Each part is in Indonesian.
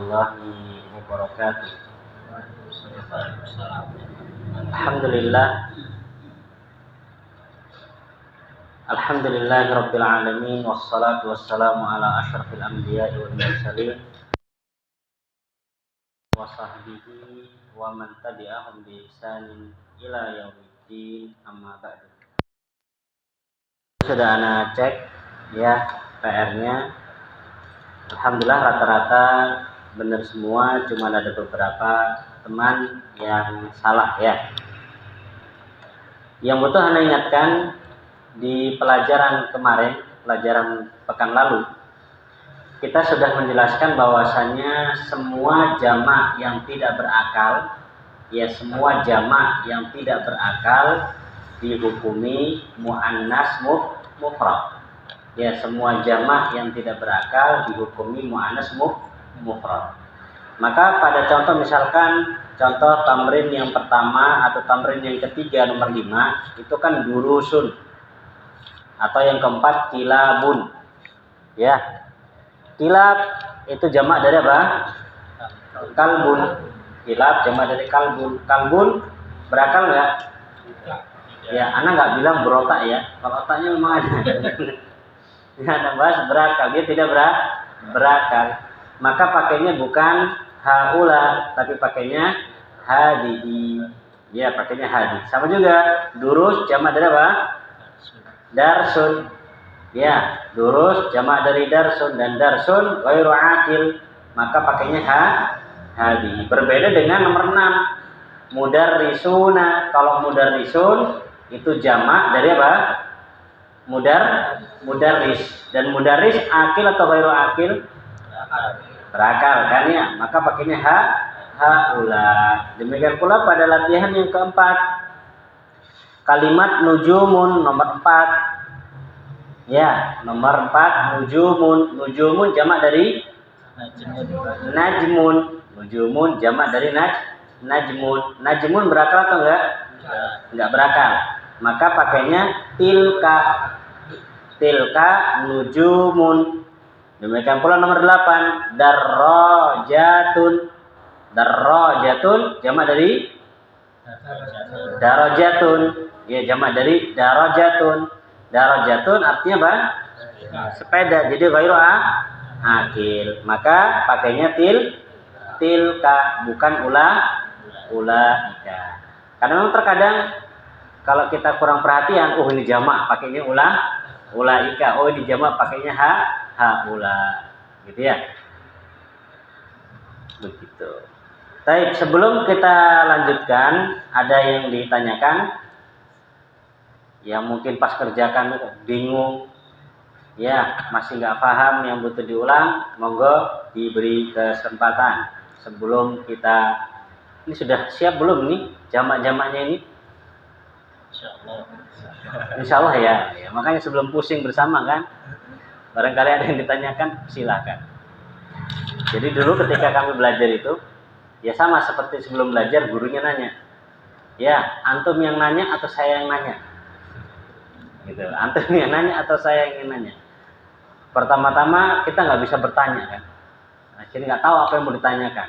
warahmatullahi wabarakatuh. Alhamdulillah. Alhamdulillahirabbil alamin wassalatu wassalamu ala asyrafil anbiya'i wal mursalin wa sahbihi wa man tabi'ahum bi ihsanin ila yaumiddin, amma ba'du. Sudah ana cek ya PR-nya. Alhamdulillah rata-rata benar semua, cuma ada beberapa teman yang salah ya. Yang butuh anda ingatkan, di pelajaran kemarin, pelajaran pekan lalu, kita sudah menjelaskan bahwasannya semua jamak yang tidak berakal, ya semua jamak yang tidak berakal dihukumi muannas mufrad. Ya semua jamak yang tidak berakal dihukumi muannas mufrad. Maka pada contoh misalkan contoh tamrin yang pertama atau tamrin yang ketiga nomor 5 itu kan durusun, atau yang keempat kilabun. Ya. Kilab itu jamak dari apa? Kalbun. Kilab jamak dari kalbun. Kalbun berakal enggak? Ya, anak enggak bilang berotak ya. Kalau otaknya memang ada. Ya, ada bahas berakal, dia tidak berakal. Maka pakainya bukan haula, tapi pakainya hadihi. Ya, pakainya hadi. Sama juga durus jamak dari apa? Darsun. Ya, durus jamak dari darsun, dan darsun ghairu akil, maka pakainya hadi. Berbeda dengan nomor 6, mudarrisuna. Kalau mudarrisun itu jamak dari apa? Mudarris. Dan mudarris akil atau ghairu akil? Berakal kan ya, maka pakainya haula. Demikian pula pada latihan yang keempat, kalimat nujumun nomor 4. Ya, nomor 4 nujumun. Nujumun jamak dari najmun. Nujumun jamak dari najmun. Najmun berakal atau enggak? Enggak berakal. Maka pakainya tilka. Tilka nujumun. Demikian pula nomor 8 darajatun. Darajatun jamak dari darajatun. Ya, jamak dari darajatun. Darajatun artinya apa? Sepeda. Jadi ghairu akil. Maka pakainya tilka, bukan ulaika. Karena memang terkadang kalau kita kurang perhatian, oh ini jamak pakainya ulaika. Oh ini jamak pakainya haula. Gitu ya. Begitu. Baik, sebelum kita lanjutkan, ada yang ditanyakan yang mungkin pas kerjakan bingung, ya masih nggak paham, yang butuh diulang, monggo diberi kesempatan. Sebelum kita, ini sudah siap belum nih jamak-jamaknya ini? Insyaallah ya. Makanya sebelum pusing bersama kan, barangkali ada yang ditanyakan, silakan. Jadi dulu ketika kami belajar itu, ya sama seperti sebelum belajar, gurunya nanya, ya antum yang nanya atau saya yang nanya? Gitu. Antum yang nanya atau saya yang nanya? Pertama-tama kita nggak bisa bertanya kan, akhirnya nggak tahu apa yang mau ditanyakan.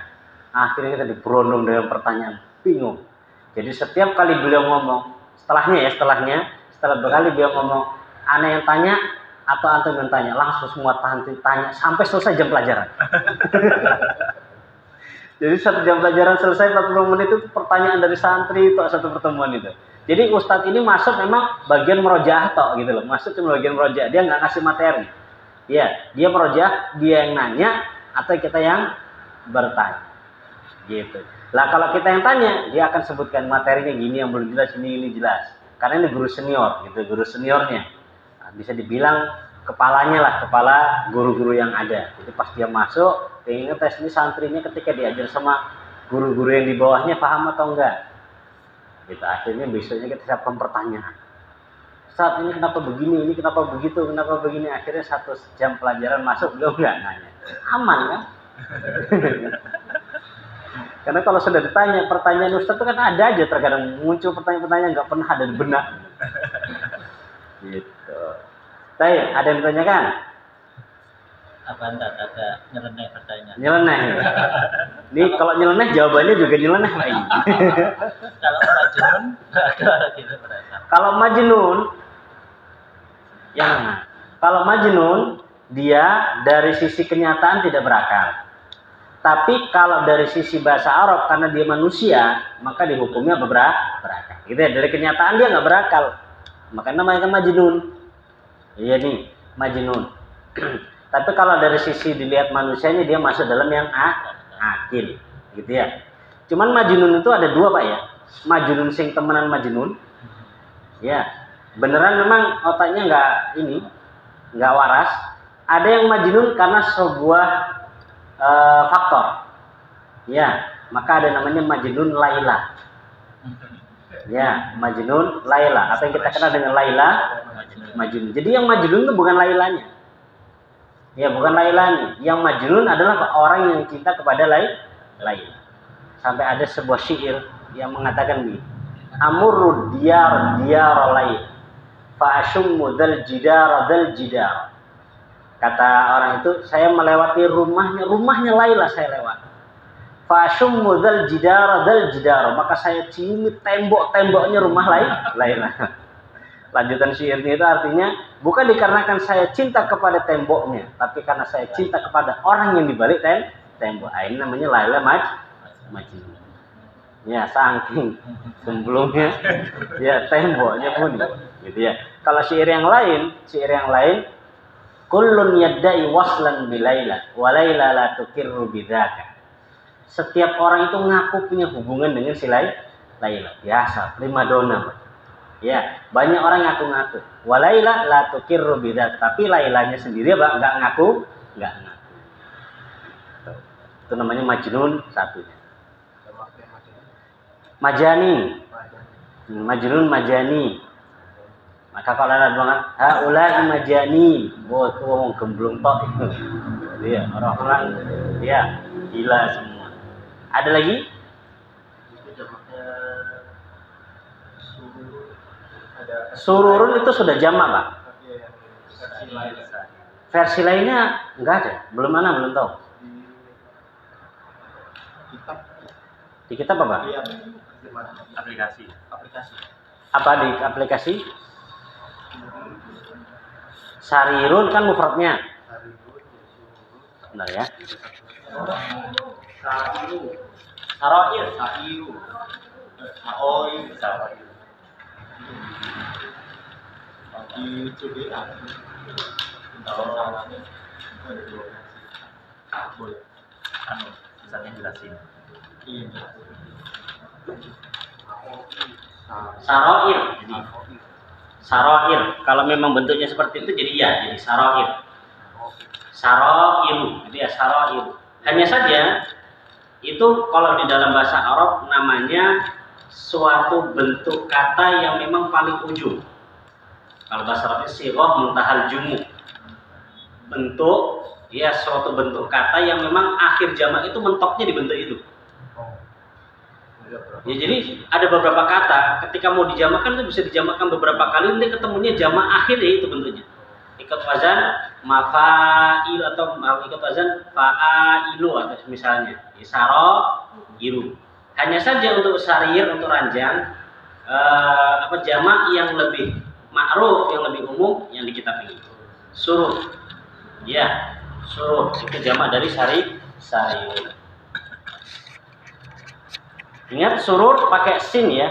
Akhirnya kita diberondong dengan pertanyaan, bingung. Jadi setiap kali beliau ngomong, setelah berkali beliau ngomong, ana yang tanya atau antum yang tanya, langsung semua tanya sampai selesai jam pelajaran. Jadi satu jam pelajaran selesai 40 menit itu pertanyaan dari santri itu satu pertemuan itu. Jadi ustadz ini masuk memang bagian merojaah tok gitu loh. Masuk cuma bagian merojaah, dia nggak ngasih materi. Ya, dia merojaah, dia yang nanya atau kita yang bertanya. Gitu. Lah kalau kita yang tanya, dia akan sebutkan materinya gini yang belum jelas, ini jelas. Karena ini guru senior gitu, guru seniornya. Nah, bisa dibilang kepalanya lah, kepala guru-guru yang ada. Jadi pas dia masuk, dia ngetes ini santrinya ketika diajar sama guru-guru yang di bawahnya paham atau enggak. Gitu. Akhirnya besoknya kita siapkan pertanyaan. Saat ini kenapa begini, ini kenapa begitu, kenapa begini. Akhirnya 1 jam pelajaran masuk, belum enggak nanya. Aman kan? Karena kalau sudah ditanya, pertanyaan ustaz itu kan ada aja, terkadang muncul pertanyaan-pertanyaan nggak pernah ada di benak. Gitu. Baik, ada yang ditanyakan? Apa enggak ada nyeleneh pertanyaan? Nyeleneh. Ini kalau nyeleneh jawabannya juga nyeleneh Pak. Kalau majnun ada gitu berasa. Kalau majnun ya, kalau majnun dia dari sisi kenyataan tidak berakal. Tapi kalau dari sisi bahasa Arab karena dia manusia, maka dihukumnya berakal. Gitu ya, dari kenyataan dia nggak berakal. Makanya namanya majnun. Iya nih, majnun. Tapi kalau dari sisi dilihat manusianya dia masuk dalam yang akil, gitu ya. Cuman majnun itu ada dua Pak ya. Majnun sing temenan majnun. Ya, beneran memang otaknya nggak waras. Ada yang majnun karena sebuah faktor. Ya, maka ada namanya majnun Laila. Ya, majnun Laila. Apa yang kita kenal dengan Laila? Majnun. Jadi yang majnun itu bukan Lailanya. Ya, bukan Lailanya. Yang majnun adalah orang yang cinta kepada Laila. Sampai ada sebuah syair yang mengatakan begini. Amurru diyar Laila. Fa ashummu dzal jidar. Kata orang itu, saya melewati rumahnya Laila saya lewat. Fa ashummu dzal jidar. Maka saya ciumi temboknya rumah Laila. Lanjutan syairnya itu artinya bukan dikarenakan saya cinta kepada temboknya, tapi karena saya cinta kepada orang yang dibalik tembok. Ini namanya Laila Majnun. Ya, saking sebelumnya ya temboknya pun gitu ya. Kalau syair yang lain kullun yaddai waslan bilaila wa laila la tuqirru bidzaka. Setiap orang itu ngaku punya hubungan dengan si Laila. Biasa, primadona. Ya, banyak orang ngaku-ngaku. Walaila la tuqirru bidzat, tapi Lailanya sendiri enggak ngaku. Itu namanya majnun satunya. Majani. Majani. Maka kalau ada banget haula'i majani, itu ngomong gemblung tok itu. Iya, orang-orang ya gila semua. Ada lagi? Sururun itu sudah jamak Pak. Versi lainnya enggak ada. Belum tahu. Di kitab apa? Aplikasi. Apa di aplikasi? Sarirun kan mufradnya. Benar ya? Saroir. Misalnya jelasin. Saroir. Jadi saroir. Kalau memang bentuknya seperti itu jadi saroir. Saroir. Jadi ya saroir. Hanya saja itu kalau di dalam bahasa Arab namanya suatu bentuk kata yang memang paling ujung. Kalau bahasa Arabnya sighah muntahal jumu. Bentuk ya suatu bentuk kata yang memang akhir jamak itu mentoknya di bentuk itu. Ya, jadi ada beberapa kata ketika mau dijamakkan itu bisa dijamakkan beberapa kali, nanti ketemunya jamak akhir ya itu bentuknya. Ikut wazan mafail atau ikut wazan failu atau misalnya isaro iru. Hanya saja untuk sarir, untuk ranjang jamak yang lebih ma'ruf, yang lebih umum yang di kitab ini. Surur. Ya, surur itu jamak dari sarir. Ingat surur pakai sin ya.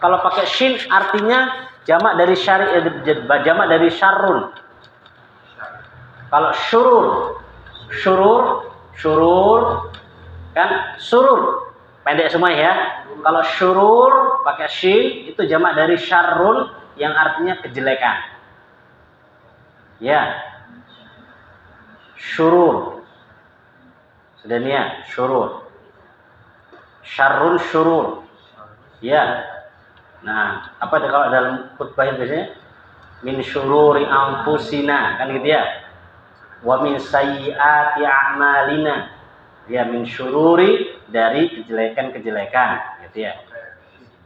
Kalau pakai shin artinya jamak dari jamak dari syarrun. Kalau syurur kan surur pendek semua ya. Kalau syurur pakai shin itu jamak dari syarrun yang artinya kejelekan. Ya. Syurur. Sudah nih ya, syurur. Syarrun syurur. Ya. Nah, apa kalau dalam khutbah biasanya min syururi anfusina kan gitu ya. Wa min sayyiati a'malina. Ya, min syururi dari kejelekan-kejelekan gitu ya.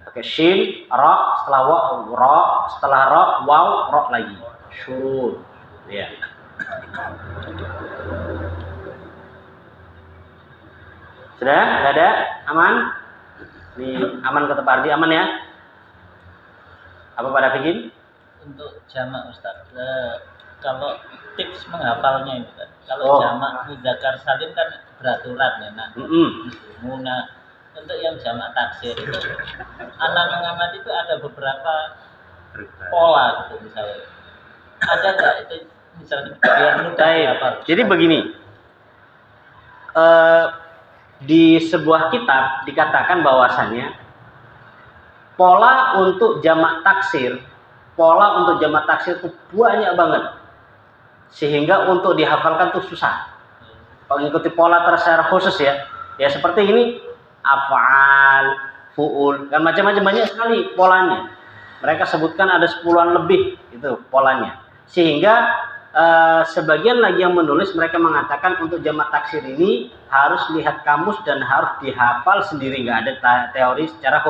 Pakai shin, ra, setelah ra, waw, ra lagi. Syurur. Ya. Sudah? Nggak ada? Aman? Ini aman kata Pak Ardi, aman ya? Apa Pak Rafiqin? Untuk jamak Ustaz, kalau tips menghafalnya itu kan, kalau jamak muzakkar salim kan beraturan ya nak. Nah, untuk yang jamak taksir itu, anak mengamati itu ada beberapa pola gitu misalnya. Ada nggak itu misalnya biar mudah dihafal? Jadi begini, di sebuah kitab dikatakan bahwasannya pola untuk jamak taksir itu banyak banget, sehingga untuk dihafalkan tuh susah. Kalau mengikuti pola secara khusus ya seperti ini, af'al, fu'ul, dan macam-macam banyak sekali polanya. Mereka sebutkan ada 10-an lebih itu polanya. Sehingga sebagian lagi yang menulis mereka mengatakan untuk jamak taksir ini harus lihat kamus dan harus dihafal sendiri, nggak ada teori secara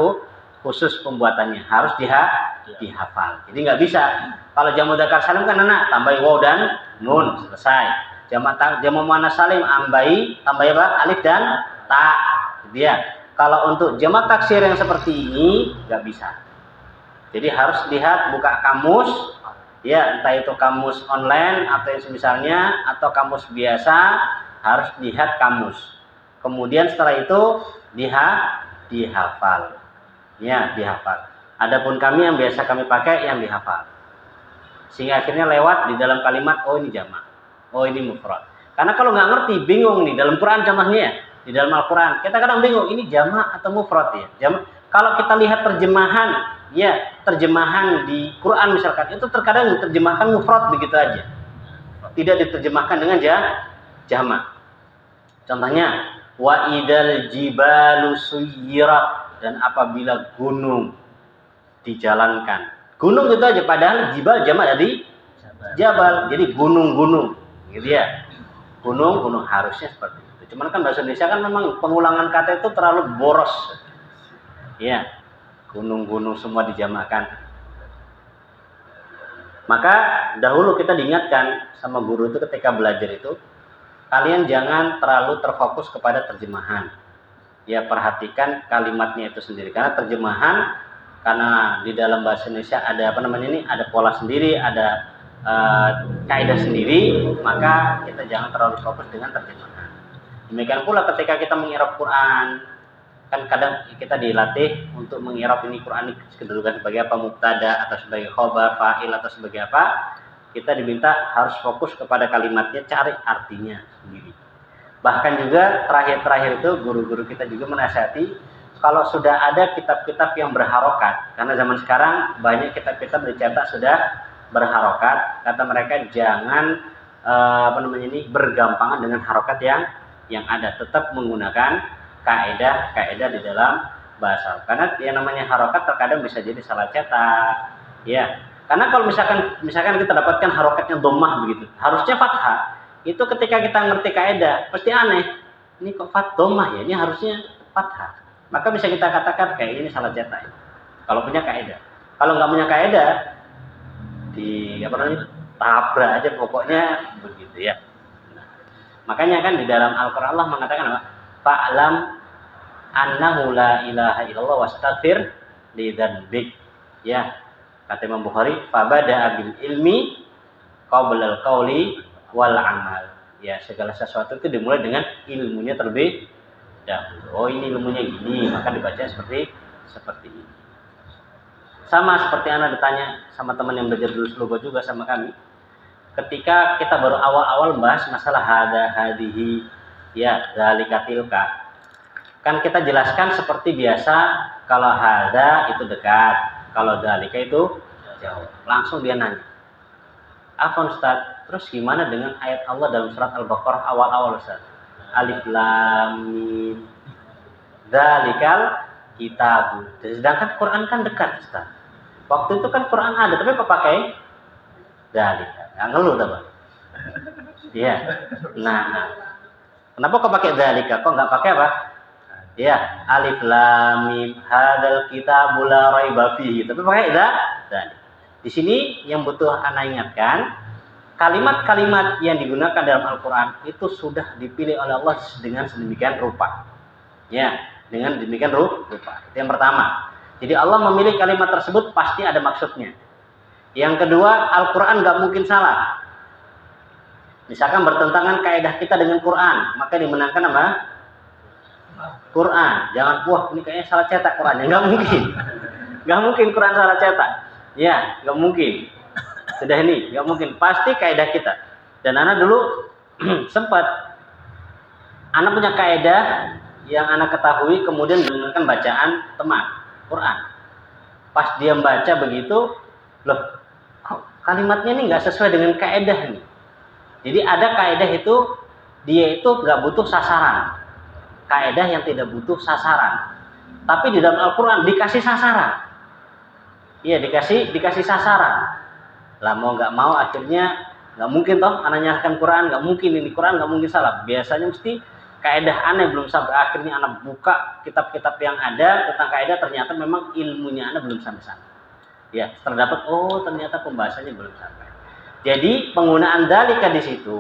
khusus pembuatannya, harus dihafal. Jadi nggak bisa. Kalau jamak mudzakkar salim kan anak tambahi waw dan nun, selesai. Jamak muannats salim tambahi apa? Alif dan ta. Dia. Kalau untuk jamak taksir yang seperti ini nggak bisa. Jadi harus lihat, buka kamus, ya entah itu kamus online atau yang semisalnya atau kamus biasa, harus lihat kamus. Kemudian setelah itu dihafal. Ya, dihafal. Adapun kami yang biasa kami pakai yang dihafal. Sehingga akhirnya lewat di dalam kalimat, oh ini jamak, oh ini mufrad. Karena kalau nggak ngerti, bingung nih dalam Quran jamaknya ya, di dalam Al-Quran kita kadang bingung ini jamak atau mufrad ya. Jamak. Kalau kita lihat terjemahan di Quran misalkan, itu terkadang diterjemahkan mufrad begitu aja, tidak diterjemahkan dengan jamak. Contohnya, wa idal jibalu suyirat, dan apabila gunung dijalankan. Gunung itu aja, padahal jibal jamak dari jabal. Jadi gunung-gunung, gitu ya. Gunung harusnya seperti itu. Cuman kan bahasa Indonesia kan memang pengulangan kata itu terlalu boros. Ya, gunung-gunung semua dijamakkan. Maka dahulu kita diingatkan sama guru itu ketika belajar itu, kalian jangan terlalu terfokus kepada terjemahan. Ya, perhatikan kalimatnya itu sendiri, karena terjemahan, karena di dalam bahasa Indonesia ada ada pola sendiri, ada kaidah sendiri, maka kita jangan terlalu fokus dengan terjemahan. Demikian pula ketika kita mengi'rab Quran, kan kadang kita dilatih untuk mengi'rab ini Quran ini kedudukan sebagai apa, mubtada atau sebagai khobar, fa'il atau sebagai apa. Kita diminta harus fokus kepada kalimatnya, cari artinya sendiri. Bahkan juga terakhir-terakhir itu guru-guru kita juga menasihati, kalau sudah ada kitab-kitab yang berharokat, karena zaman sekarang banyak kitab-kitab dicetak sudah berharokat, kata mereka jangan bergampangan dengan harokat yang ada, tetap menggunakan kaidah di dalam bahasa. Karena yang namanya harokat terkadang bisa jadi salah cetak, ya. Karena kalau misalkan kita dapatkan harokatnya dhammah begitu, harusnya fathah. Itu ketika kita ngerti kaidah, pasti aneh. Ini kok dhammah ya? Ini harusnya fathah. Maka bisa kita katakan kayak ini salah cetak. Kalau punya kaidah. Kalau nggak punya kaidah, tabrak aja pokoknya begitu ya. Nah, makanya kan di dalam Al-Qur'an Allah mengatakan apa? Fa'lam annahu la ilaha illallah wastaghfir li dzanbik. Ya. Kata Imam Bukhari, fabada'a bil ilmi qabla al-qauli wal amal. Ya, segala sesuatu itu dimulai dengan ilmunya terlebih dahulu. Oh, ini ilmunya gini, maka dibaca seperti ini. Sama seperti Anda ditanya sama teman yang belajar dulu slogo juga sama kami. Ketika kita baru awal-awal membahas masalah hadihi, ya, dzalika tilka. Kan kita jelaskan seperti biasa, kalau hada itu dekat, kalau dzalika itu jauh. Langsung dia nanya, "Afwan Ustaz, terus gimana dengan ayat Allah dalam surat Al-Baqarah awal-awal Ustaz? Alif Lam Mim. Dzalikal kitab." Sedangkan Quran kan dekat Ustaz. Waktu itu kan Quran ada, tapi apa pakai dzalika? Enggak ngeluh dah, Bang. Iya. Nah. Kenapa kok pakai dzalika? Kok enggak pakai apa? Ya, Alif Lam Mim hadzal kitabul la raiba fihi. Tapi pakai dzalika. Di sini yang butuh ana ingatkan, kalimat-kalimat yang digunakan dalam Al-Quran itu sudah dipilih oleh Allah dengan sedemikian rupa. Ya, dengan demikian rupa. Itu yang pertama. Jadi Allah memilih kalimat tersebut pasti ada maksudnya. Yang kedua, Al-Quran nggak mungkin salah. Misalkan bertentangan kaidah kita dengan Quran, maka dimenangkan apa? Quran. Jangan, wah ini kayaknya salah cetak Qurannya. Nggak mungkin. Nggak mungkin Quran salah cetak. Ya, nggak mungkin. Sudah ini, nggak mungkin. Pasti kaidah kita. Dan Ana dulu sempat, Ana punya kaidah yang Ana ketahui kemudian menggunakan bacaan teman Quran. Pas dia baca begitu, loh, kalimatnya ini nggak sesuai dengan kaidah nih. Jadi ada kaidah itu, dia itu nggak butuh sasaran. Kaidah yang tidak butuh sasaran. Tapi di dalam Al-Quran dikasih sasaran. Iya, dikasih sasaran. Lah mau nggak mau akhirnya nggak mungkin toh anak nyalakan Quran, nggak mungkin ini Quran nggak mungkin salah. Biasanya mesti kaidah aneh belum sampai akhirnya anak buka kitab-kitab yang ada tentang kaidah, ternyata memang ilmunya anak belum sampai sana. Ya, terdapat ternyata pembahasannya belum sampai. Jadi penggunaan dalika di situ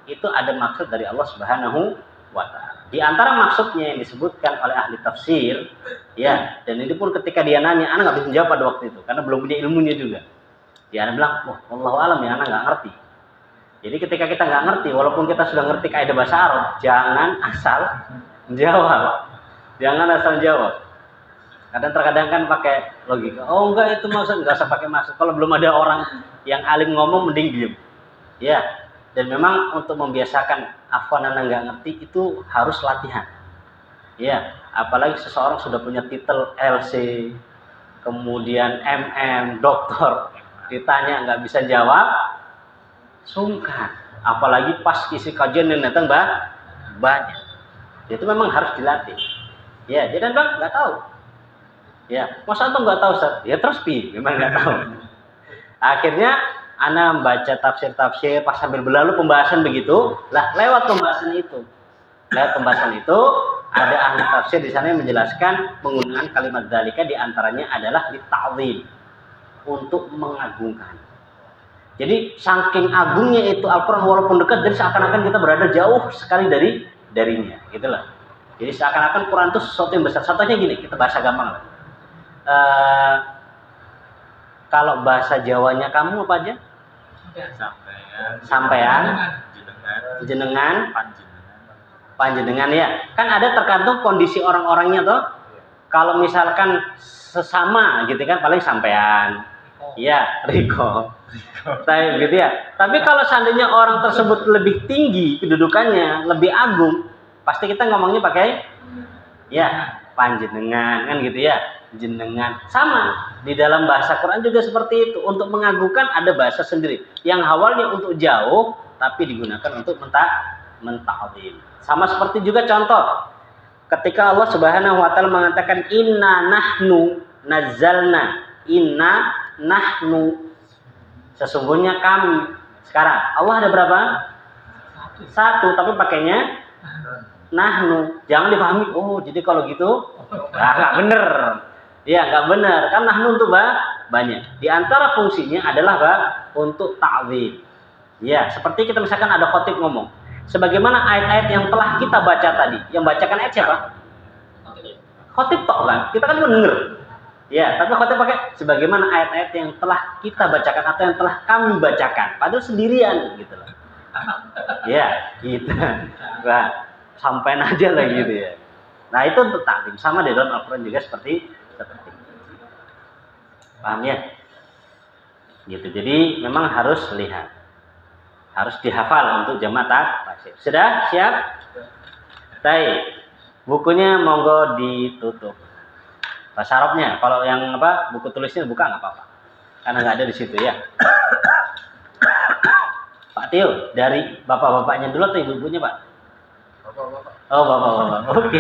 itu ada maksud dari Allah Subhanahu wa taala. Di antara maksudnya yang disebutkan oleh ahli tafsir, ya, dan ini pun ketika dia nanya, anak nggak bisa jawab pada waktu itu karena belum punya ilmunya juga. Dia bilang, wah, wallahu alam ya, anak nggak ngerti. Jadi ketika kita nggak ngerti, walaupun kita sudah ngerti kaidah bahasa Arab, jangan asal jawab. Jangan asal jawab. Kadang-kadang kan pakai logika. Oh enggak, itu maksud, nggak usah pakai maksud. Kalau belum ada orang yang alim ngomong, mending diem. Ya. Dan memang untuk membiasakan afwan anak nggak ngerti itu harus latihan. Ya. Apalagi seseorang sudah punya titel LC, kemudian MM, doktor, ditanya nggak bisa jawab, sungkan. Apalagi pas isi kajian yang datang banyak. Itu memang harus dilatih. Ya, jadi Bang nggak tahu. Ya, masa tuh nggak tahu Ustaz? Ya terus memang nggak tahu. Akhirnya Ana baca tafsir-tafsir pas sambil berlalu pembahasan begitu, lah lewat pembahasan itu. Lewat pembahasan itu ada ahli tafsir di sana yang menjelaskan penggunaan kalimat dzalika di antaranya adalah lita'zim, untuk mengagungkan. Jadi saking agungnya itu Al-Quran walaupun dekat, jadi seakan-akan kita berada jauh sekali darinya, gitulah. Jadi seakan-akan Quran itu sesuatu yang besar. Contohnya gini, kita bahasa gampang. Kalau bahasa Jawanya kamu apa aja? Sampean, jenengan, panjenengan ya. Kan ada tergantung kondisi orang-orangnya toh. Kalau misalkan sesama gitu kan paling sampean. Iya, Riko. Tapi gitu ya. Tapi kalau seandainya orang tersebut lebih tinggi kedudukannya, lebih agung, pasti kita ngomongnya pakai ya panjenengan kan gitu ya, jenengan. Sama di dalam bahasa Quran juga seperti itu. Untuk mengagungkan ada bahasa sendiri yang awalnya untuk jauh tapi digunakan untuk menta'zim. Sama seperti juga contoh ketika Allah Subhanahu wa taala mengatakan inna nahnu nazzalna, inna nahnu, sesungguhnya kami. Sekarang Allah ada berapa? Satu, tapi pakainya nahnu. Jangan dipahami, oh jadi kalau gitu nggak bener. Ya nggak bener, kan nahnu untuk banyak. Di antara fungsinya adalah untuk ta'zim. Ya, seperti kita misalkan ada khotib ngomong, sebagaimana ayat-ayat yang telah kita baca tadi. Yang bacakan ayat siapa? Khotib tok kan? Kita kan mendengar. Ya, tapi khotib pakai sebagaimana ayat-ayat yang telah kita bacakan atau yang telah kami bacakan. Padahal sendirian gitu loh. Ya, gitu. Nah, sampein aja lah gitu ya. Nah, itu untuk taklim. Sama di dalam Al-Quran juga seperti paham ya? Gitu. Jadi memang harus lihat. Harus dihafal untuk jamaah taksir. Sudah? Siap? Baik. Bukunya monggo ditutup. Bahasa Arabnya, kalau yang buku tulisnya buka nggak apa-apa, karena nggak ada di situ ya. Pak Tio, dari bapak-bapaknya dulu atau ibu-ibunya Pak? Bapak-bapak. Oh bapak-bapak, oke.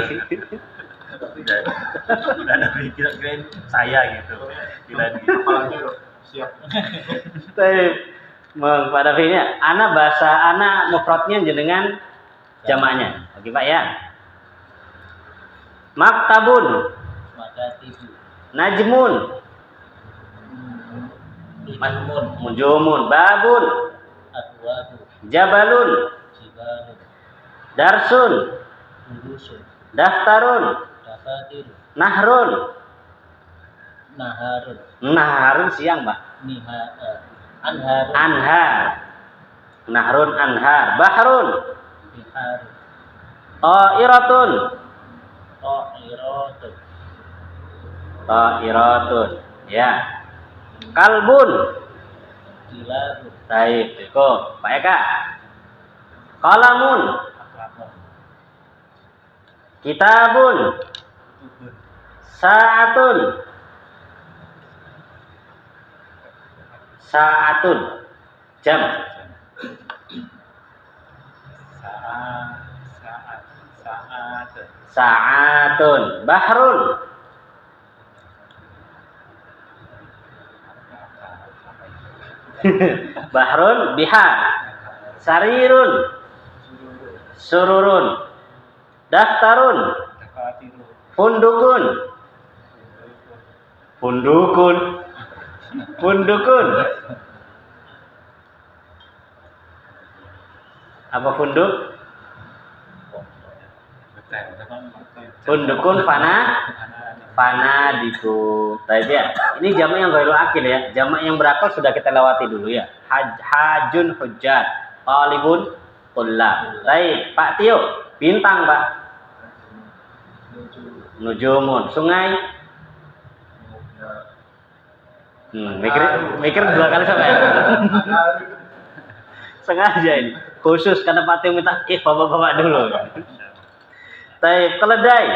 Udah ada kira-kirain saya gitu. Kirain gitu. Apalagi siap. Baik, Pak Davinya, ana bahasa ana mufradnya jenengan jamaknya, oke Pak ya. Maktabun. Najmun, Majmun, Mujumun, Babun, Adwadu. Jabalun. Jibalun. Darsun. Durusun. Daftarun. Dafatir. Nahrun. Naharun. Naharun siang, Mbak. Anharun. Anhar. Nahrun anhar. Bahrun. Biharun. Ta'iratun. Ta'iratun. Ta'iratun. Ya. Kalbun. Kilabun. Baik, cukup. Pak Eka. Qalamun. Aklamun. Kitabun. Tubun. Sa'atun. Sa'atun. Jam. Saat. Sa'atun. Bahrun. Bahrun. Bihar. Sarirun. Sururun. Daftarun. Dafatiru. Fundukun. Fundukun. Fundukun. Apa funduk? Fundukun fana diku. Baik ya. Ini jamak yang ghairul akil ya. Jamak yang berakal sudah kita lewati dulu ya. Hajun hujjat. Talibun tullab. Baik, Pak Tio. Bintang, Pak. Nujumun. Sungai. Mikir dua kali sampai. Sengaja ini. Khusus karena Pak Tio minta bapak-bapak dulu. Baik, keledai.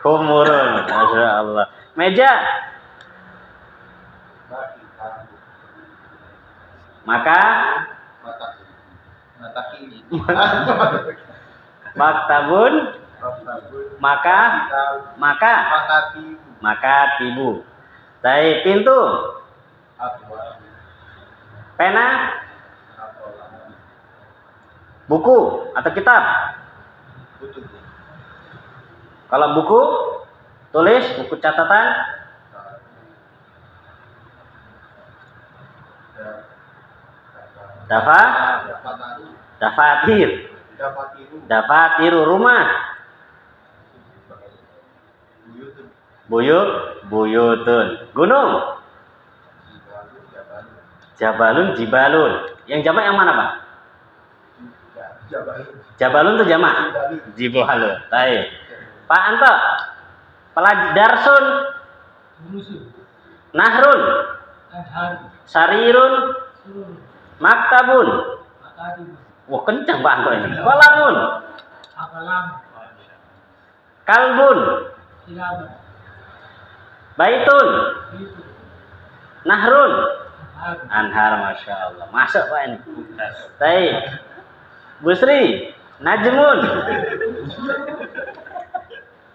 Humurun. Masya Allah. Meja. Maka maktabun. Maka tibu. Baik, pintu. Pena. Buku atau kitab. Kalau buku, tulis, buku catatan. Dafatiru rumah. Buyutun. Gunung. Jibalun. Yang jamak yang mana, Pak? Jabalun itu jamak. Jibalun. Baik. Pak Anto. Darsun. Nahrun. Sarirun. Maktabun. Wah, kencang Pak Anto ini. Qalamun. Kalbun. Baitun. Nahrun. Anhar. Masya Allah. Masuk Pak ini. Baik. Busri. Najmun.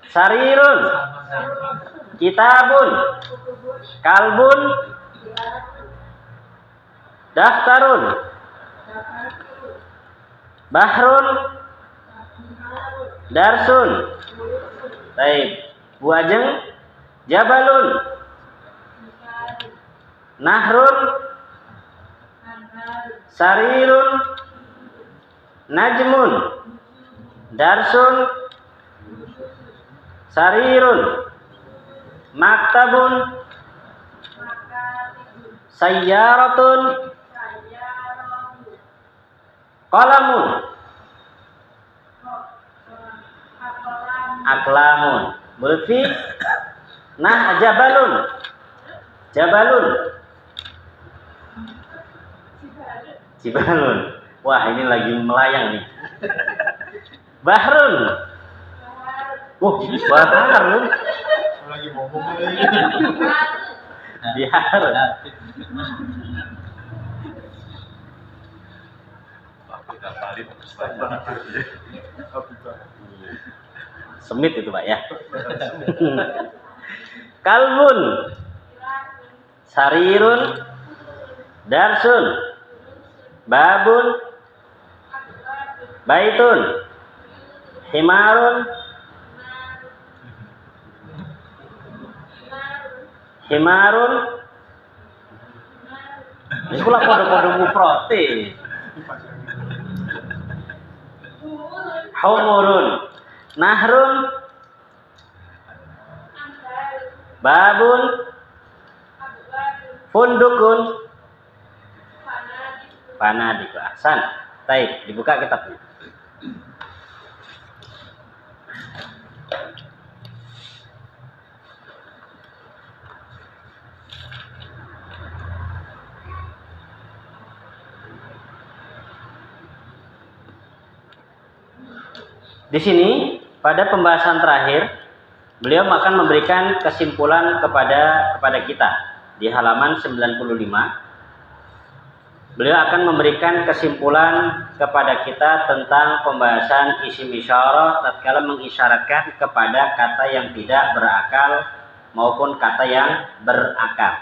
Sarirun. Kitabun. Kalbun. Daftarun. Bahrun. Darsun. Baik. Bu Ajeng. Jabalun. Nahrun. Sarirun. Najmun. Darsun. Sarirun. Maktabun. Sayyaratun. Qalamun. Aklamun. Lutfi. Nah, jabalun. Jibalun. Wah, ini lagi melayang nih. Bahrun. Bahrun. Lagi ngomong Bihar. Semit itu Pak ya. Kalbun. Sarirun. Darsun. Babun. Baitun. Himarun. Wis kula padha-padha mufrate. Humurun, nahrun, babun, fundukun, panadiku. Ahsan. Baik, dibuka kitabnya. Di sini pada pembahasan terakhir beliau akan memberikan kesimpulan kepada kita di halaman 95. Beliau akan memberikan kesimpulan kepada kita tentang pembahasan isim isyarah tatkala mengisyaratkan kepada kata yang tidak berakal maupun kata yang berakal.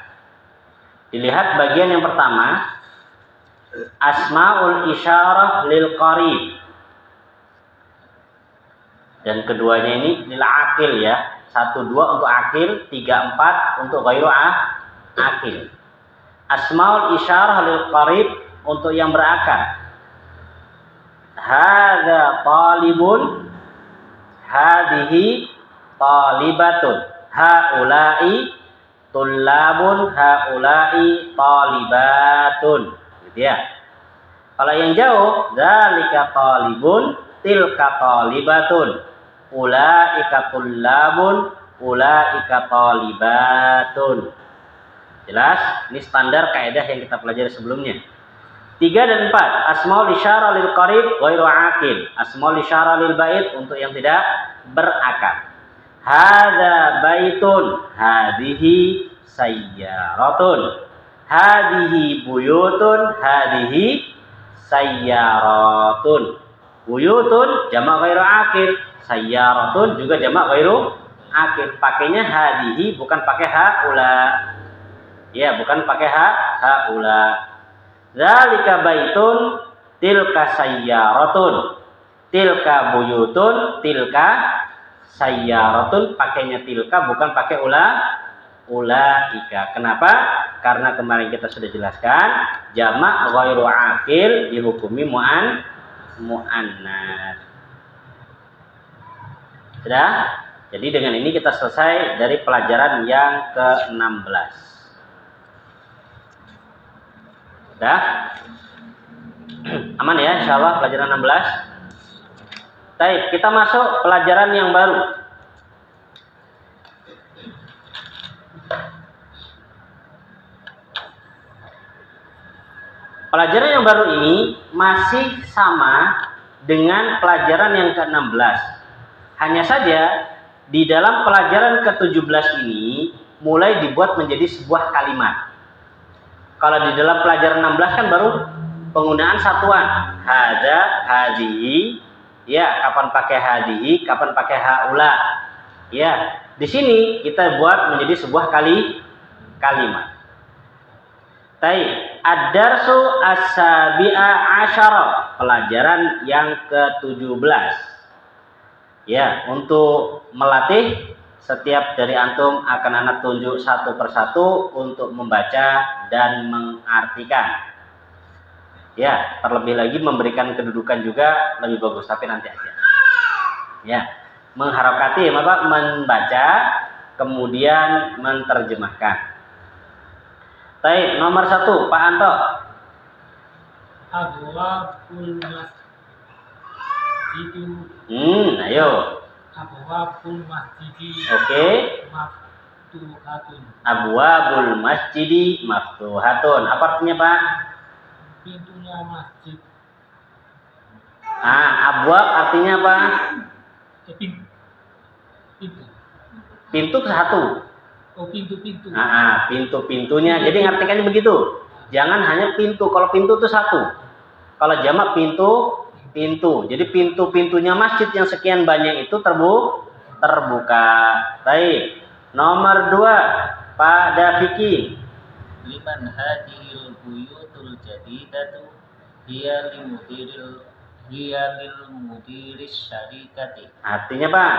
Dilihat bagian yang pertama, asmaul isyarah lil qarib. Dan keduanya ini lil akil ya. 1, 2 untuk akil, 3, 4 untuk ghairu akil. Asmaul isyarah lil qarib untuk yang berakal. Hadza talibun, hadhihi talibatun, haula'i tullabun, haula'i talibatun. Gitu ya. Kalau yang jauh, dzalika talibun, tilka talibatun, ulaika tullabun, ulaika talibatun. Jelas? Ini standar kaidah yang kita pelajari sebelumnya. 3 dan 4, asmaul isyarah lil qarib ghairu aqil. Asmaul isyarah lil bait untuk yang tidak berakal. Hadza baitun, hadhihi sayyaratun, hadhihi buyutun, hadhihi sayyaratun. Buyutun jamak ghairu aqil, sayyaratun juga jamak ghairu aqil. Pakainya hadhihi bukan pakai haula. Ya, bukan pakai haula. Zalika baitun, tilka sayyaratun, tilka buyutun, tilka sayyaratun. Pakainya tilka bukan pakai ulaika. Kenapa? Karena kemarin kita sudah jelaskan jamak ghairu aqil dihukumi mu'annas. Sudah? Jadi dengan ini kita selesai dari pelajaran yang ke-16. Sudah? Aman ya insyaallah pelajaran 16. Baik, kita masuk pelajaran yang baru. Pelajaran yang baru ini masih sama dengan pelajaran yang ke-16. Hanya saja di dalam pelajaran ke-17 ini mulai dibuat menjadi sebuah kalimat. Kalau di dalam pelajaran 16 kan baru penggunaan satuan. Hadza, hadhihi. Ya, kapan pakai hadhihi, kapan pakai haula. Ya, di sini kita buat menjadi sebuah kalimat. Baik, ad-darsu as-sabi'a asyara, pelajaran yang ke-17. Ya, untuk melatih setiap dari antum akan anak tunjuk satu persatu untuk membaca dan mengartikan. Ya, terlebih lagi memberikan kedudukan juga lebih bagus, tapi nanti aja. Ya, mengharokati Bapak membaca kemudian menerjemahkan. Baik, nomor 1, Pak Anto. Abwabul masjidu. Ayo. Abwabul masjidi. Oke. Maftuhatun. Abwabul masjidi maftuhatun. Apa artinya, Pak? Pintunya masjid. Abwab artinya apa? Pintu. Pintu satu. Oh, pintu-pintu. Pintu-pintunya. Jadi ngartikannya begitu. Jangan hanya pintu. Kalau pintu itu satu. Kalau jamak pintu. Jadi pintu-pintunya masjid yang sekian banyak itu terbuka. Baik. Nomor 2, Pak Dafiki. Liman hadhil buyutul jadidatu hiya lil mudiris syarikati. Artinya, Pak?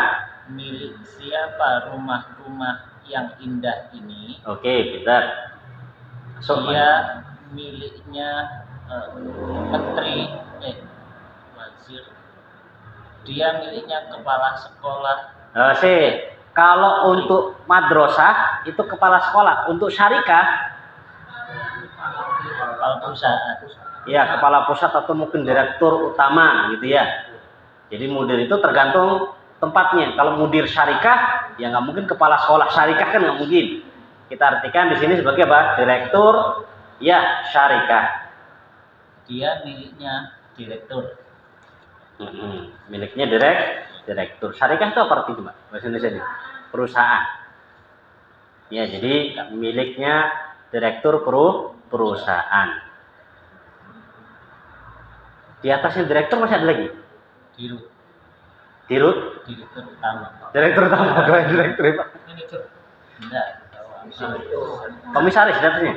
Milik siapa rumah-rumah yang indah ini? Oke, pintar. Dia miliknya menteri wazir, dia miliknya kepala sekolah. Kalau untuk madrasah itu kepala sekolah, untuk syarikah Kepala perusahaan. ya kepala pusat atau mungkin direktur utama gitu ya. Jadi mudir itu tergantung tempatnya. Kalau mudir syarikah ya nggak mungkin kepala sekolah syarikah, kan nggak mungkin. Kita artikan di sini sebagai apa? Direktur ya syarikah. Dia miliknya direktur. Miliknya direktur. Syarikah itu apa artinya, Pak? Bahasa Indonesia ini perusahaan. Ya, jadi miliknya direktur perusahaan. Di atasnya direktur masih ada lagi? Dirut? Direktur utama. Direktur utama, direktur Pak. Manajer. Enggak. Komisaris di atasnya?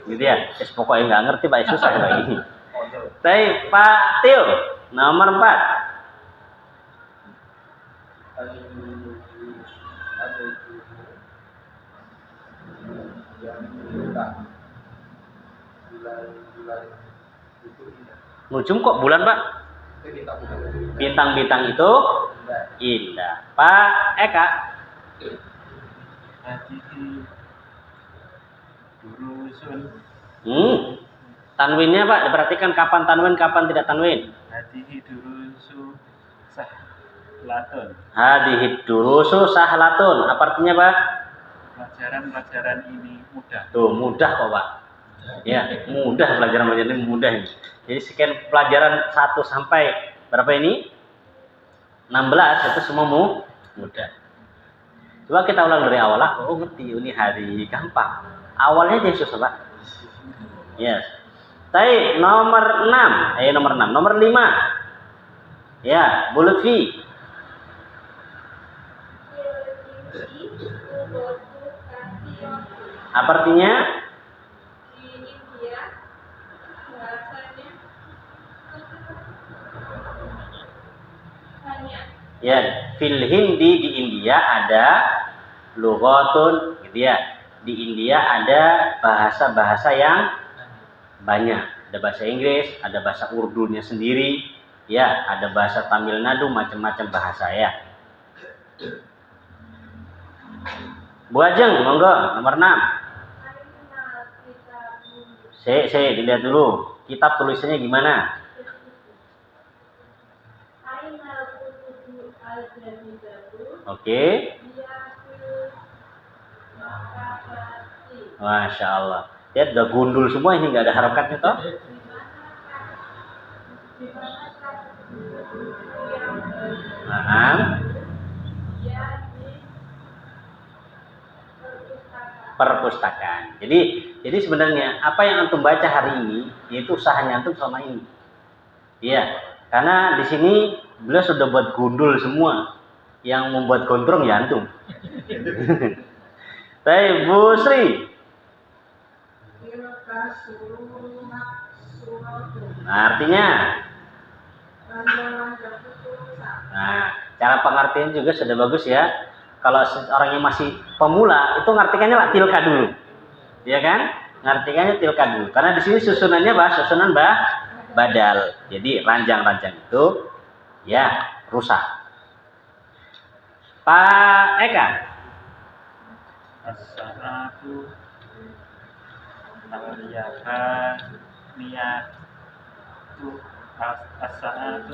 Gitu ya. Pokoknya nggak ngerti Pak, susah lagi. Tapi Pak Tio, nomor 4. Nujum kok bulan Pak? Bintang-bintang itu indah. Pak Eka. Hadihi durusun. Tanwinnya Pak, diperhatikan kapan tanwin, kapan tidak tanwin. Hadihi durusu sahlatun. Hadihi durusu sahlatun. Apa artinya Pak? Pelajaran-pelajaran ini mudah. Tuh, mudah kok Pak. Ya, mudah pelajaran-pelajaran ini mudah ini. Jadi sekian pelajaran 1 sampai berapa ini? 16 itu semua mudah. Coba kita ulang dari awal lah. Oh ngerti, ini hari gampang. Awalnya aja susah Pak. Yes. Tapi nomor 6, nomor 5. Ya, Bu Lutfi. Apa artinya? Ya, fil Hindi di India ada lughatun gitu ya. Di India ada bahasa-bahasa yang banyak. Ada bahasa Inggris, ada bahasa Urdunya sendiri, ya, ada bahasa Tamil Nadu, macam-macam bahasa ya. Bu Ajeng, monggo, nomor 6. Dilihat dulu. Kitab tulisannya gimana? Oke. Masya Allah. Lihat udah gundul semua ini, nggak ada harokatnya toh. Nah, perpustakaan. Jadi sebenarnya apa yang antum baca hari ini yaitu usahanya antum selama ini. Iya, karena di sini beliau sudah buat gundul semua. Yang membuat gondrong ya antum. Baik, Bu Sri. Nah, artinya? Nah, cara pengertian juga sudah bagus ya. Kalau orang yang masih pemula itu ngartikannya lah tilka dulu. Ya kan? Ngartikannya tilka dulu. Karena di sini susunannya susunan badal. Jadi ranjang-ranjang itu ya rusak. Pak Eka. As-sa'atu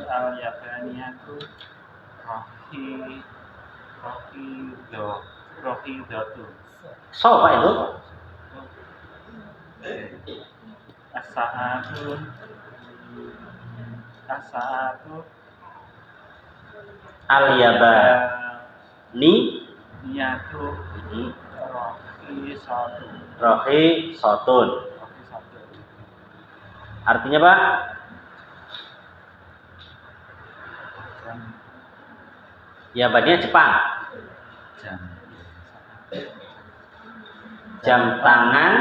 al-yabaniyatu rohidatu. So Pak itu? As-sa'atu al-yabani niyatu rohi sotun. Artinya Pak? Yabaninya Jepang. Jam tangan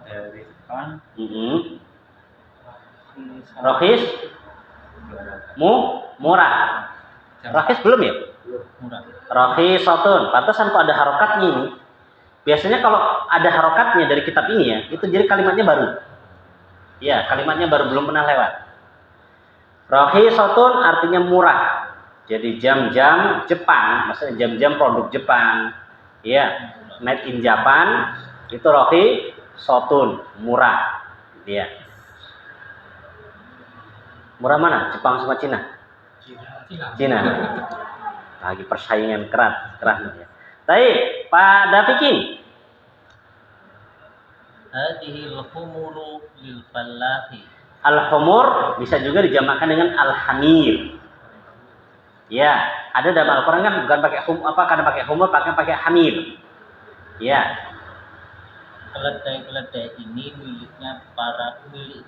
dari Jepang. Rohis murah. Rohis belum ya? Murah. Rakhisatun. Pantesan kok ada harokatnya ini. Biasanya kalau ada harokatnya dari kitab ini ya, itu jadi kalimatnya baru. Ya, kalimatnya baru, belum pernah lewat. Rakhisatun artinya murah. Jadi jam-jam Jepang, maksudnya jam-jam produk Jepang. Ya, made in Japan itu rakhisatun, murah. Ya. Murah mana? Jepang sama Cina? Cina. Lagi persaingan keras ya. Baik, Pak Dafikin. Hadhil humuru lil fallahi. Al-humur bisa juga dijamakan dengan al-hamir. Ya, ada dalam Al-Qur'an kan bukan pakai karena pakai humur, pakai hamir. Ya. Keledai-keledai ini miliknya petani.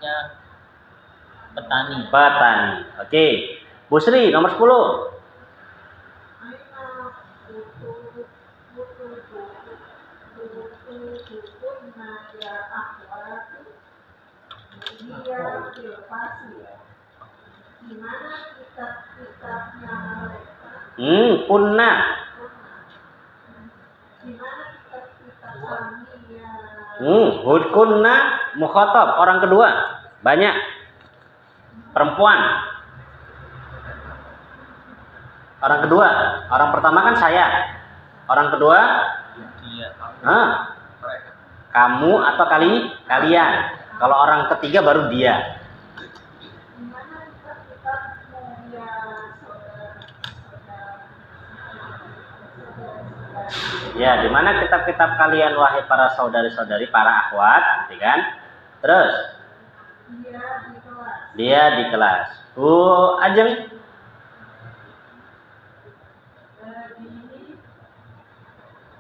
Petani. Oke. Bu Sri nomor 10. Gimana kitab-kitabnya mereka? Punna. Gimana kitab-kitab kami ya? Hudkunna mukhatab, orang kedua. Banyak. Perempuan. Orang kedua. Orang pertama kan saya. Orang kedua Dia. Kamu atau kalian. Kalau orang ketiga baru dia. Gimana kitab-kitabmu ya saudara-saudara? Ya, di mana kitab-kitab kalian wahai para saudari-saudari, para akhwat, gitu kan? Terus dia di kelas. Bu Ajeng.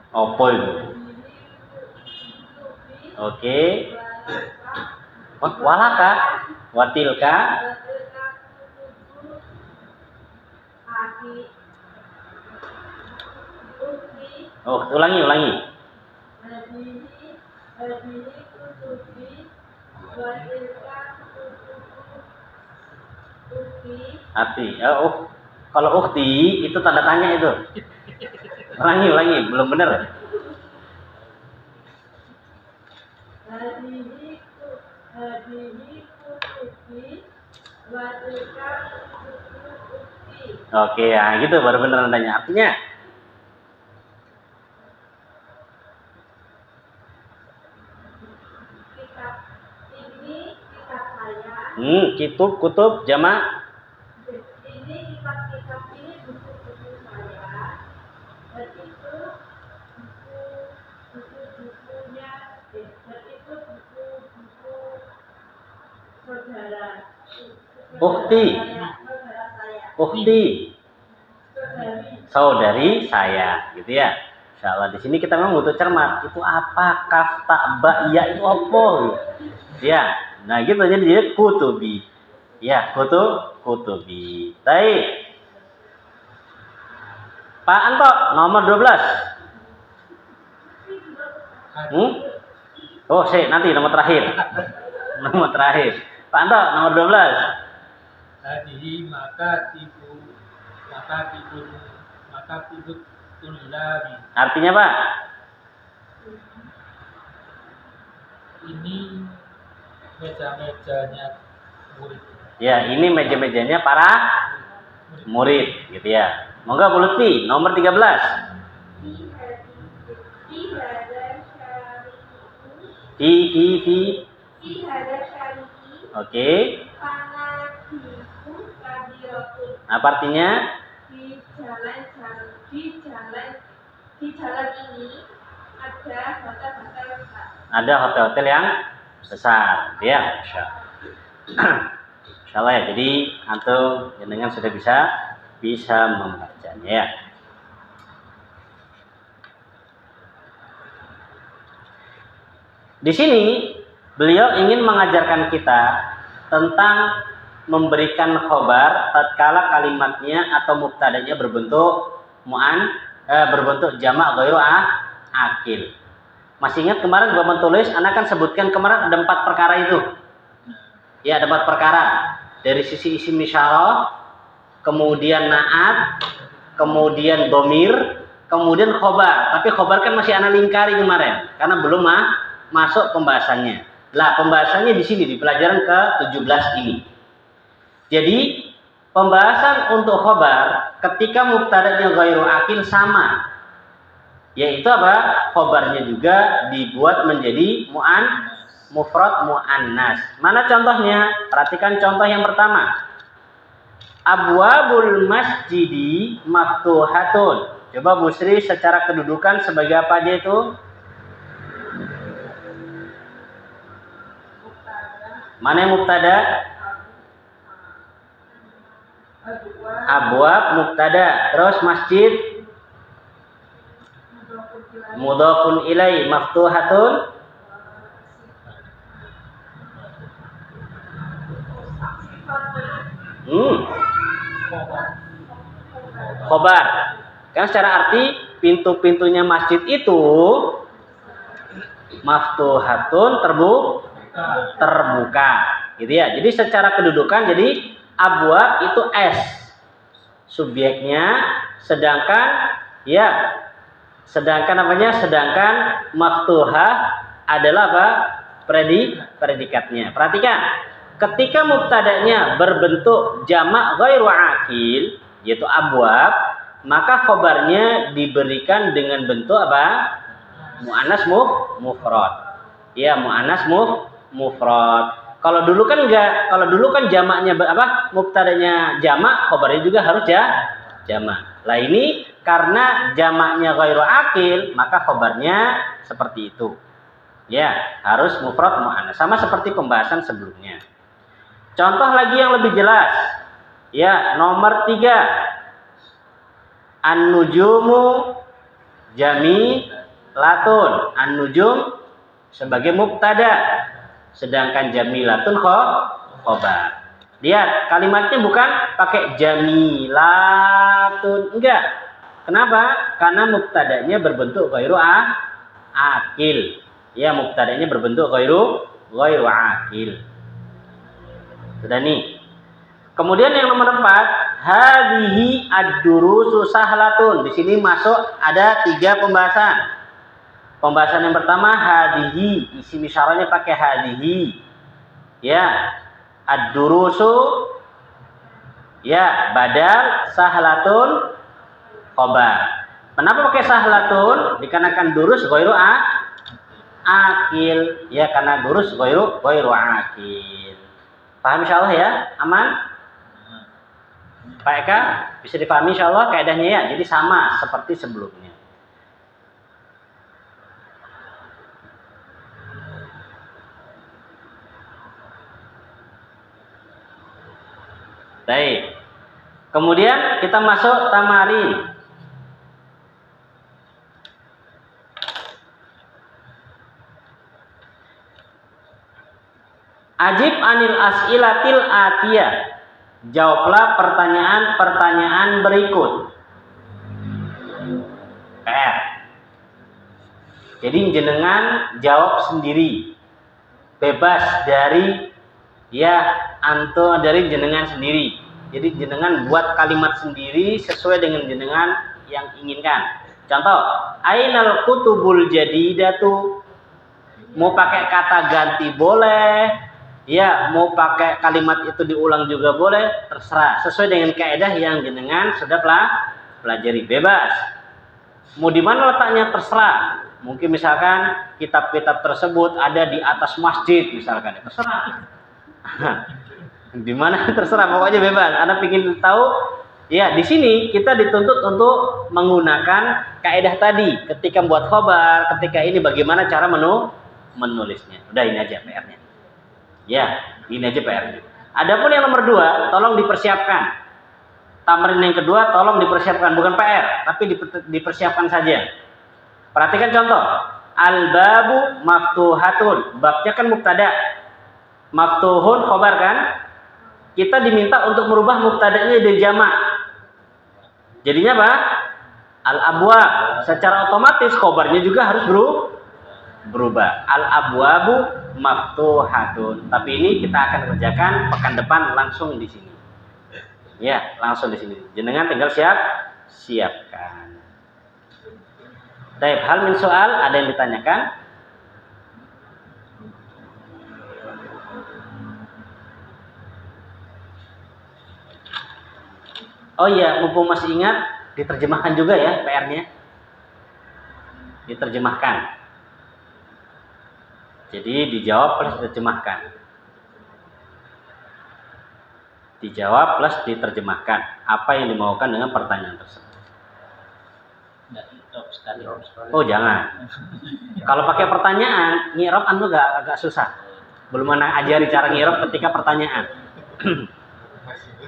Opo itu? Oke. Walaka, watilka. Ulangi. Arti. Kalau ukti itu tanda tanya itu. Ulangi, belum benar. Oke, ya gitu baru benar tandanya. Artinya Kitab ini kitab saya. kutub jamak. Ini kitab-kitab ini buku-buku saya. Dan itu buku-bukunya. Dan itu buku-buku saudara. Ukti. Saudara saya. Ukti. Saudari saya, gitu ya. Insyaallah di sini kita memang butuh cermat. Itu apa? Kaf, ta, ba, ya itu apa? Ya. Nah, gitu jadi dia kutubi. Ya, kutubi. Baik. Pak Anto nomor 12. Oh, nanti nomor terakhir. Nomor terakhir. Pak Anto nomor 12. Hadihi maka tidur tulari. Artinya Pak? Ini meja-mejanya murid. Ya, ini meja-mejanya para murid, gitu ya. Monggo Bu Lutfi nomor 13. Fi. Oke. Apa artinya? Di jalan ini ada hotel-hotel besar. Ada hotel-hotel yang besar, ya. Insyaallah ya. Jadi antum dengan sudah bisa membacanya ya. Di sini beliau ingin mengajarkan kita tentang memberikan khobar tatkala kalimatnya atau mubtadanya berbentuk berbentuk jamak ghairu akil. Masih ingat kemarin gua menulis, anak kan sebutkan kemarin ada 4 perkara itu. Ya, ada 4 perkara. Dari sisi isim isyarah, kemudian na'at, kemudian domir, kemudian khobar. Tapi khobar kan masih ana lingkari kemarin, karena belum masuk pembahasannya. Lah, pembahasannya di sini di pelajaran ke-17 ini. Jadi, pembahasan untuk khobar ketika mubtada'nya ghairu akil sama. Yaitu apa? Khobarnya juga dibuat menjadi mufrad muannas. Mana contohnya? Perhatikan contoh yang pertama. Abwabul masjidi maftuhatun. Coba Busri secara kedudukan sebagai apa aja itu? Mana yang mubtada? Abwab mubtada. Terus masjid mudhafun ilai maftuhatun. Khobar. Kan secara arti pintu-pintunya masjid itu maftuhatun terbuka. Gitu ya. Jadi secara kedudukan jadi abwab itu S subjeknya, sedangkan sedangkan maftuhah adalah apa? Predikatnya. Perhatikan, ketika mubtada'nya berbentuk jamak ghairu akil, yaitu abwab, maka khobarnya diberikan dengan bentuk apa? Muannas mufrad. Ya, muannas mufrad. Kalau dulu kan enggak, kalau dulu kan jamaknya apa? Mubtada'nya jamak, khobarnya juga harus jamak. Lah ini karena jamaknya ghairu akil, maka khobarnya seperti itu. Ya, harus mufrad muannas. Sama seperti pembahasan sebelumnya. Contoh lagi yang lebih jelas. Ya, nomor 3. An-nujumu jamilatun. An-nujum sebagai mubtada, sedangkan jamilatun khobar. Lihat, kalimatnya bukan pakai jamilatun, enggak. Kenapa? Karena mubtadanya berbentuk ghairu akil. Ya, mubtadanya berbentuk ghairu akil. Sudah nih. Kemudian yang nomor 4, hadhihi ad-durusu sahlatun. Di sini masuk ada 3 pembahasan. Pembahasan yang pertama hadhihi, isim isyarahnya pakai hadhihi. Ya, ad-durusu ya badal, sahlatun khobar. Kenapa pakai sahlatun? Dikarenakan durus ghairu akil. Ya, karena durus ghairu akil. Paham insyaallah ya? Aman? Pak Eka, bisa dipahami insyaallah kaidahnya ya. Jadi sama seperti sebelumnya. Baik. Kemudian kita masuk tamarin. Ajib anil as'ilatil atiyah. Jawablah pertanyaan-pertanyaan berikut. PR. Jadi jenengan jawab sendiri. Bebas dari dari jenengan sendiri. Jadi jenengan buat kalimat sendiri sesuai dengan jenengan yang inginkan. Contoh, ainal kutubul jadidatu. Mau pakai kata ganti boleh. Ya, mau pakai kalimat itu diulang juga boleh, terserah. Sesuai dengan kaidah yang jenengan sudah pelajari, bebas. Mau di mana letaknya terserah. Mungkin misalkan kitab-kitab tersebut ada di atas masjid misalkan, terserah. Di mana terserah, pokoknya bebas. Anda ingin tahu, ya di sini kita dituntut untuk menggunakan kaidah tadi. Ketika membuat khobar, ketika ini bagaimana cara menulisnya. Udah, ini aja PR-nya. Ya, ini aja PR-nya. Adapun yang nomor 2, tolong dipersiapkan. Tamrin yang kedua tolong dipersiapkan, bukan PR, tapi dipersiapkan saja. Perhatikan contoh. Al-babu maftuhatun. Babnya kan mubtada. Maftuhun khobar kan? Kita diminta untuk merubah mubtadanya jadi jamak. Jadinya apa? Al-abwab. Secara otomatis khobarnya juga harus berubah. Al-abwabu maftuhatun. Tapi ini kita akan kerjakan pekan depan langsung di sini. Ya, langsung di sini. Jenengan tinggal siapkan. Baik, hal min soal, ada yang ditanyakan? Oh iya, mumpung masih ingat, diterjemahkan juga ya PR-nya. Diterjemahkan. Jadi dijawab plus diterjemahkan. Dijawab plus diterjemahkan. Apa yang dimaukan dengan pertanyaan tersebut? Nggak stop sekali. Oh jangan. Kalau pakai pertanyaan, ngirab anu agak susah. Belum mana ajari cara ngirab ketika pertanyaan.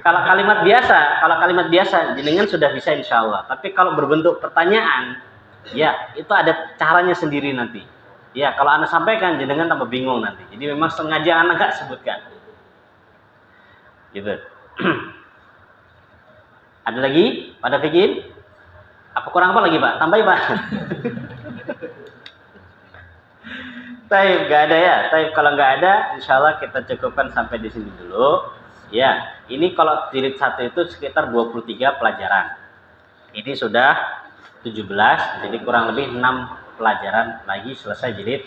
Kalau kalimat biasa, jenengan sudah bisa insya Allah. Tapi kalau berbentuk pertanyaan, ya itu ada caranya sendiri nanti. Ya kalau Anda sampaikan, jenengan tambah bingung nanti. Jadi memang sengaja Anda nggak sebutkan. Gitu. Ada lagi pada Fikir? Apa kurang apa lagi Pak? Tambahin Pak. Taib nggak ada ya. Taib kalau nggak ada, insya Allah kita cukupkan sampai di sini dulu. Ya, ini kalau jilid 1 itu sekitar 23 pelajaran. Ini sudah 17, jadi kurang lebih 6 pelajaran lagi selesai jilid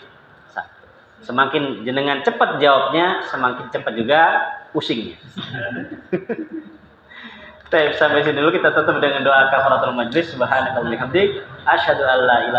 1. Semakin jenengan cepat jawabnya, semakin cepat juga pusingnya. Baik, sampai sini dulu kita tutup dengan doa kafaratul majlis. Subhanakallahumma wa bihamdik, asyhadu an la ilaha